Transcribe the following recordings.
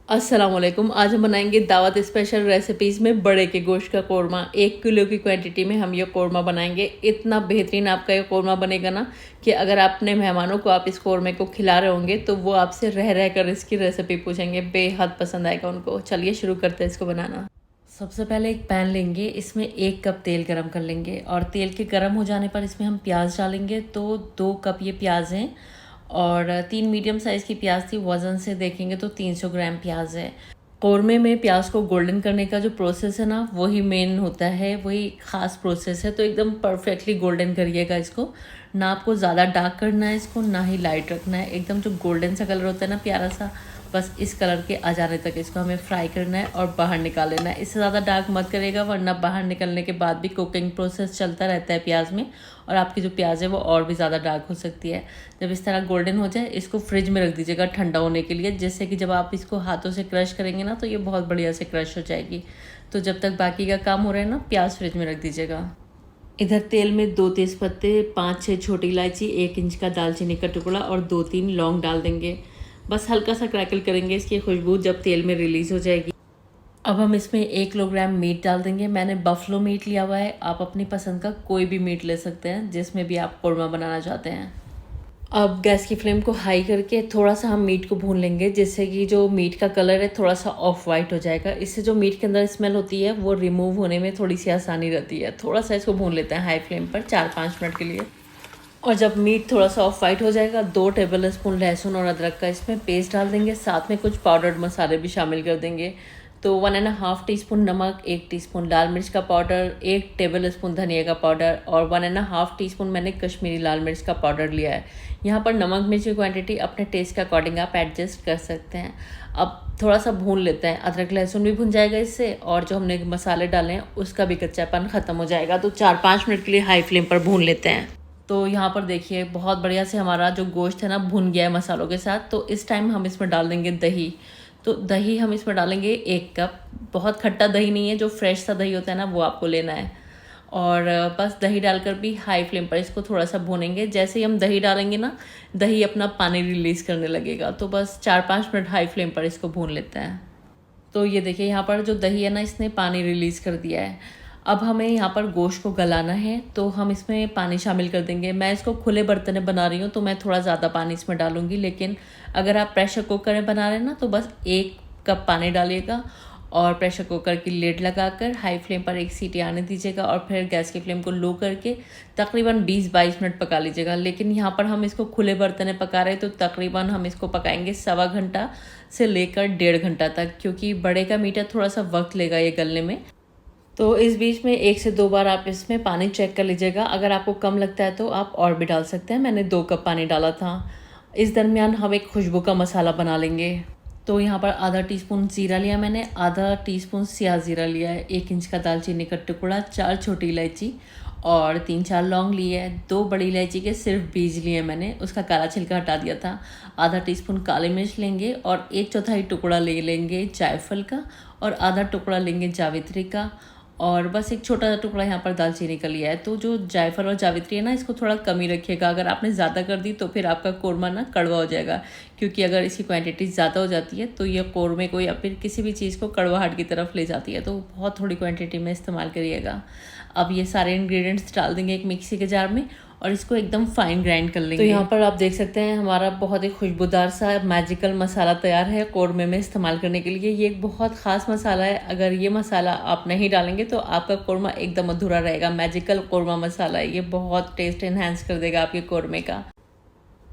अस्सलाम वालेकुम। आज हम बनाएंगे दावत स्पेशल रेसिपीज़ में बड़े के गोश्त का कोरमा। 1 किलो की क्वांटिटी में हम ये कोरमा बनाएंगे। इतना बेहतरीन आपका ये कोरमा बनेगा ना कि अगर अपने मेहमानों को आप इस कोरमे को खिला रहे होंगे तो वो आपसे रह रह कर इसकी रेसिपी पूछेंगे। बेहद पसंद आएगा उनको। चलिए शुरू करते हैं इसको बनाना। सबसे पहले एक पैन लेंगे, इसमें 1 कप तेल गरम कर लेंगे और तेल के गरम हो जाने पर इसमें हम प्याज डालेंगे। तो 2 कप ये प्याज हैं और 3 मीडियम साइज़ की प्याज थी। वज़न से देखेंगे तो 300 ग्राम प्याज है। कौरमे में प्याज को गोल्डन करने का जो प्रोसेस है ना, वही मेन होता है, वही ख़ास प्रोसेस है। तो एकदम परफेक्टली गोल्डन करिएगा इसको। ना आपको ज़्यादा डार्क करना है इसको, ना ही लाइट रखना है। एकदम जो गोल्डन सा कलर होता है ना प्यारा सा, बस इस कलर के आ जाने तक इसको हमें फ्राई करना है और बाहर निकाल लेना है। इससे ज़्यादा डार्क मत करेगा वरना बाहर निकलने के बाद भी कुकिंग प्रोसेस चलता रहता है प्याज में और आपकी जो प्याज है वो और भी ज़्यादा डार्क हो सकती है। जब इस तरह गोल्डन हो जाए इसको फ्रिज में रख दीजिएगा ठंडा होने के लिए, जिससे कि जब आप इसको हाथों से क्रश करेंगे ना तो ये बहुत बढ़िया से क्रश हो जाएगी। तो जब तक बाकी का काम हो रहा है ना, प्याज फ्रिज में रख दीजिएगा। इधर तेल में 2 तेज़पत्ते, 5-6 छोटी इलायची, 1 इंच का दालचीनी का टुकड़ा और 2-3 लौंग डाल देंगे। बस हल्का सा क्रैकल करेंगे, इसकी खुशबू जब तेल में रिलीज़ हो जाएगी। अब हम इसमें 1 किलोग्राम मीट डाल देंगे। मैंने बफलो मीट लिया हुआ है, आप अपनी पसंद का कोई भी मीट ले सकते हैं जिसमें भी आप कोरमा बनाना चाहते हैं। अब गैस की फ्लेम को हाई करके थोड़ा सा हम मीट को भून लेंगे, जिससे कि जो मीट का कलर है थोड़ा सा ऑफ वाइट हो जाएगा। इससे जो मीट के अंदर स्मेल होती है वो रिमूव होने में थोड़ी सी आसानी रहती है। थोड़ा सा इसको भून लेते हैं हाई फ्लेम पर 4-5 मिनट के लिए। और जब मीट थोड़ा सा ऑफ वाइट हो जाएगा, 2 टेबल स्पून लहसुन और अदरक का इसमें पेस्ट डाल देंगे। साथ में कुछ पाउडर्ड मसाले भी शामिल कर देंगे। तो 1.5 टीस्पून नमक, 1 टीस्पून लाल मिर्च का पाउडर, 1 टेबल स्पून धनिया का पाउडर और 1.5 टीस्पून मैंने कश्मीरी लाल मिर्च का पाउडर लिया है। यहाँ पर नमक मिर्च की क्वांटिटी अपने टेस्ट के अकॉर्डिंग आप एडजस्ट कर सकते हैं। अब थोड़ा सा भून लेते हैं, अदरक लहसुन भी भुन जाएगा इससे और जो हमने मसाले डाले हैं उसका भी कच्चापन ख़त्म हो जाएगा। तो 4-5 मिनट के लिए हाई फ्लेम पर भून लेते हैं। तो यहाँ पर देखिए बहुत बढ़िया से हमारा जो गोश्त है ना भुन गया है मसालों के साथ। तो इस टाइम हम इसमें डाल देंगे दही। तो दही हम इसमें डालेंगे 1 कप। बहुत खट्टा दही नहीं है, जो फ्रेश सा दही होता है ना वो आपको लेना है। और बस दही डालकर भी हाई फ्लेम पर इसको थोड़ा सा भूनेंगे। जैसे ही हम दही डालेंगे ना, दही अपना पानी रिलीज़ करने लगेगा। तो बस 4-5 मिनट हाई फ्लेम पर इसको भून लेते हैं। तो ये देखिए यहाँ पर जो दही है ना, इसने पानी रिलीज़ कर दिया है। अब हमें यहाँ पर गोश्त को गलाना है, तो हम इसमें पानी शामिल कर देंगे। मैं इसको खुले बर्तन में बना रही हूँ तो मैं थोड़ा ज़्यादा पानी इसमें डालूंगी, लेकिन अगर आप प्रेशर कुकर में बना रहे हैं ना तो बस 1 कप पानी डालिएगा और प्रेशर कुकर की लिड लगाकर हाई फ्लेम पर 1 सीटी आने दीजिएगा और फिर गैस की फ्लेम को लो करके तकरीबन 20-22 मिनट पका लीजिएगा। लेकिन यहाँ पर हम इसको खुले बर्तन में पका रहे हैं तो तकरीबन हम इसको पकाएंगे 1.25 घंटा से लेकर 1.5 घंटा तक, क्योंकि बड़े का मीठा थोड़ा सा वक्त लेगा ये गलने में। तो इस बीच में 1 से 2 बार आप इसमें पानी चेक कर लीजिएगा। अगर आपको कम लगता है तो आप और भी डाल सकते हैं। मैंने 2 कप पानी डाला था। इस दरमियान हम एक खुशबू का मसाला बना लेंगे। तो यहाँ पर आधा टीस्पून ज़ीरा लिया मैंने, आधा टीस्पून स्याह ज़ीरा लिया है, 1 इंच का दालचीनी का टुकड़ा, 4 छोटी इलायची और 3-4 लौंग लिए है। 2 बड़ी इलायची के सिर्फ बीज लिए मैंने, उसका काला छिलका हटा दिया था। आधा टीस्पून काली मिर्च लेंगे और 1/4 टुकड़ा ले लेंगे जायफल का और आधा टुकड़ा लेंगे जावित्री का और बस एक छोटा सा टुकड़ा यहाँ पर दालचीनी का लिया है। तो जो जायफल और जावित्री है ना, इसको थोड़ा कम ही रखिएगा। अगर आपने ज़्यादा कर दी तो फिर आपका कोरमा ना कड़वा हो जाएगा, क्योंकि अगर इसकी क्वांटिटी ज़्यादा हो जाती है तो ये कोरमे को या फिर किसी भी चीज़ को कड़वाहट की तरफ ले जाती है। तो बहुत थोड़ी क्वांटिटी में इस्तेमाल करिएगा। अब ये सारे इंग्रेडिएंट्स डाल देंगे एक मिक्सी के जार में और इसको एकदम फाइन ग्राइंड कर लेंगे। तो यहाँ पर आप देख सकते हैं हमारा बहुत ही खुशबूदार सा मैजिकल मसाला तैयार है कोरमे में इस्तेमाल करने के लिए। ये एक बहुत ख़ास मसाला है। अगर ये मसाला आप नहीं डालेंगे तो आपका कोरमा एकदम अधूरा रहेगा। मैजिकल कोरमा मसाला है ये, बहुत टेस्ट एनहांस कर देगा आपके कोरमे का।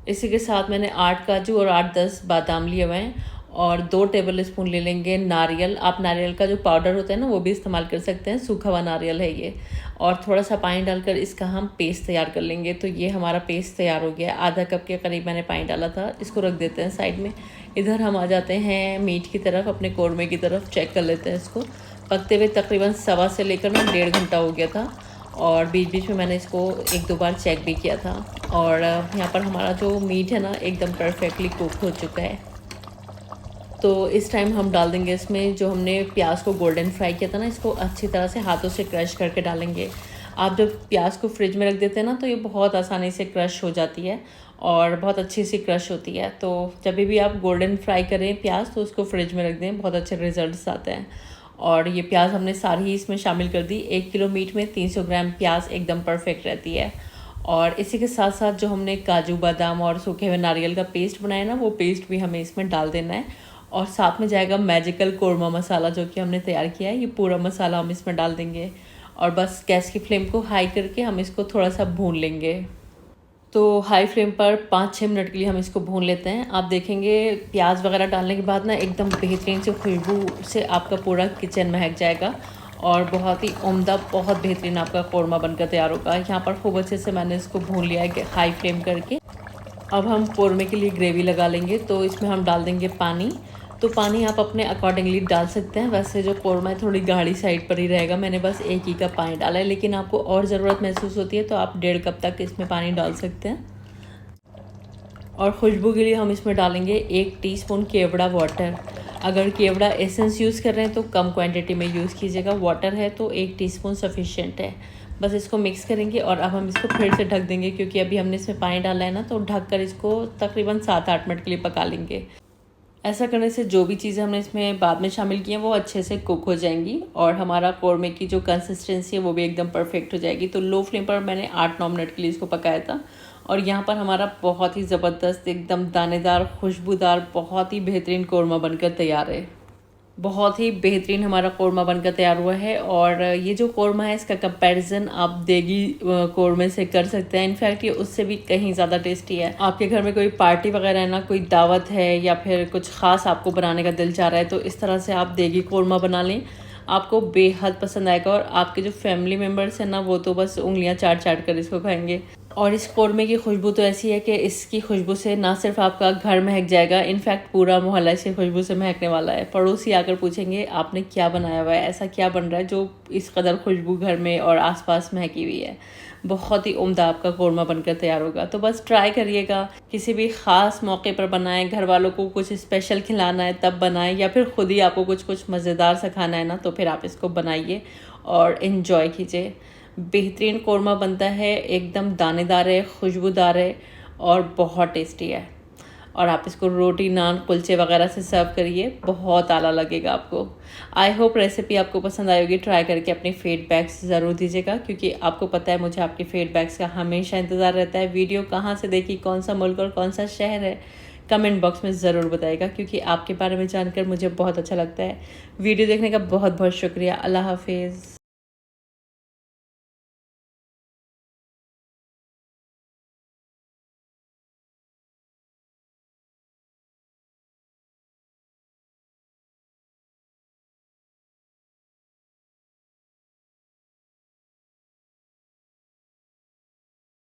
इसी के साथ मैंने 8 काजू और 8-10 बादाम लिए हुए हैं और 2 टेबल स्पून ले लेंगे नारियल। आप नारियल का जो पाउडर होता है ना वो भी इस्तेमाल कर सकते हैं, सूखा हुआ नारियल है ये। और थोड़ा सा पानी डालकर इसका हम पेस्ट तैयार कर लेंगे। तो ये हमारा पेस्ट तैयार हो गया है। आधा कप के करीब मैंने पानी डाला था। इसको रख देते हैं साइड में। इधर हम आ जाते हैं मीट की तरफ, अपने कोरमे की तरफ। चेक कर लेते हैं इसको। पकते हुए तकरीबन 1.25 से लेकर ना 1.5 घंटा हो गया था और बीच बीच में मैंने इसको 1-2 बार चेक भी किया था। और यहाँ पर हमारा जो मीट है ना एकदम परफेक्टली कुक हो चुका है। तो इस टाइम हम डाल देंगे इसमें जो हमने प्याज को गोल्डन फ्राई किया था ना, इसको अच्छी तरह से हाथों से क्रश करके डालेंगे। आप जब प्याज को फ्रिज में रख देते हैं ना तो ये बहुत आसानी से क्रश हो जाती है और बहुत अच्छी सी क्रश होती है। तो जब भी आप गोल्डन फ्राई करें प्याज तो उसको फ्रिज में रख दें, बहुत अच्छे रिजल्ट्स आते हैं। और ये प्याज हमने सारी इसमें शामिल कर दी। 1 किलो मीट में 300 ग्राम प्याज एकदम परफेक्ट रहती है। और इसी के साथ साथ जो हमने काजू बादाम और सूखे हुए नारियल का पेस्ट बनाया ना, वो पेस्ट भी हमें इसमें डाल देना है। और साथ में जाएगा मैजिकल कोरमा मसाला जो कि हमने तैयार किया है। ये पूरा मसाला हम इसमें डाल देंगे और बस गैस की फ्लेम को हाई करके हम इसको थोड़ा सा भून लेंगे। तो हाई फ्लेम पर 5-6 मिनट के लिए हम इसको भून लेते हैं। आप देखेंगे प्याज वगैरह डालने के बाद ना एकदम बेहतरीन से खुशबू से आपका पूरा किचन महक जाएगा और बहुत ही उम्दा, बहुत बेहतरीन आपका कोरमा बनकर तैयार होगा। यहाँ पर खूब अच्छे से मैंने इसको भून लिया है हाई फ्लेम करके। अब हम कोरमे के लिए ग्रेवी लगा लेंगे। तो इसमें हम डाल देंगे पानी। तो पानी आप अपने अकॉर्डिंगली डाल सकते हैं। वैसे जो कोरमा है थोड़ी गाढ़ी साइड पर ही रहेगा, मैंने बस 1 ही कप पानी डाला है, लेकिन आपको और ज़रूरत महसूस होती है तो आप 1.5 कप तक इसमें पानी डाल सकते हैं। और खुशबू के लिए हम इसमें डालेंगे 1 टीस्पून केवड़ा वाटर। अगर केवड़ा एसेंस यूज़ कर रहे हैं तो कम क्वांटिटी में यूज़ कीजिएगा, वाटर है तो 1 टीस्पून सफिशिएंट है। बस इसको मिक्स करेंगे और अब हम इसको फिर से ढक देंगे, क्योंकि अभी हमने इसमें पानी डाला है ना, तो ढक कर इसको तकरीबन 7-8 मिनट के लिए पका लेंगे। ऐसा करने से जो भी चीज़ें हमने इसमें बाद में शामिल की हैं वो अच्छे से कुक हो जाएंगी और हमारा कोरमे की जो कंसिस्टेंसी है वो भी एकदम परफेक्ट हो जाएगी। तो लो फ्लेम पर मैंने 8-9 मिनट के लिए इसको पकाया था और यहाँ पर हमारा बहुत ही ज़बरदस्त, एकदम दानेदार, खुशबूदार, बहुत ही बेहतरीन कोरमा बनकर तैयार है। बहुत ही बेहतरीन हमारा कोरमा बनकर तैयार हुआ है। और ये जो कोरमा है इसका कंपैरिजन आप देगी कोरमे से कर सकते हैं। इनफैक्ट ये उससे भी कहीं ज़्यादा टेस्टी है। आपके घर में कोई पार्टी वगैरह है ना, कोई दावत है या फिर कुछ ख़ास आपको बनाने का दिल चाह रहा है, तो इस तरह से आप देगी कोरमा बना लें, आपको बेहद पसंद आएगा। और आपके जो फैमिली मेम्बर्स हैं ना, वो तो बस उंगलियां चाट चाट कर इसको खाएंगे। और इस कोरमे की खुशबू तो ऐसी है कि इसकी खुशबू से ना सिर्फ आपका घर महक जाएगा, इनफैक्ट पूरा मोहल्ला इसकी खुशबू से महकने वाला है। पड़ोसी आकर पूछेंगे आपने क्या बनाया हुआ है, ऐसा क्या बन रहा है जो इस कदर खुशबू घर में और आसपास महकी हुई है। बहुत ही उम्दा आपका कोरमा बनकर तैयार होगा। तो बस ट्राई करिएगा, किसी भी ख़ास मौके पर बनाएं, घर वालों को कुछ स्पेशल खिलाना है तब बनाएं, या फिर खुद ही आपको कुछ मज़ेदार सा खाना है ना, तो फिर आप इसको बनाइए और इन्जॉय कीजिए। बेहतरीन कोरमा बनता है, एकदम दानेदार है, खुशबूदार है और बहुत टेस्टी है। और आप इसको रोटी, नान, कुलचे वगैरह से सर्व करिए, बहुत आला लगेगा आपको। आई होप रेसिपी आपको पसंद आएगी। ट्राई करके अपने फीडबैक्स ज़रूर दीजिएगा, क्योंकि आपको पता है मुझे आपके फीडबैक्स का हमेशा इंतज़ार रहता है। वीडियो कहाँ से देखी, कौन सा मुल्क और कौन सा शहर है, कमेंट बॉक्स में ज़रूर बताइएगा, क्योंकि आपके बारे में जानकर मुझे बहुत अच्छा लगता है। वीडियो देखने का बहुत बहुत शुक्रिया। अल्लाह हाफिज़।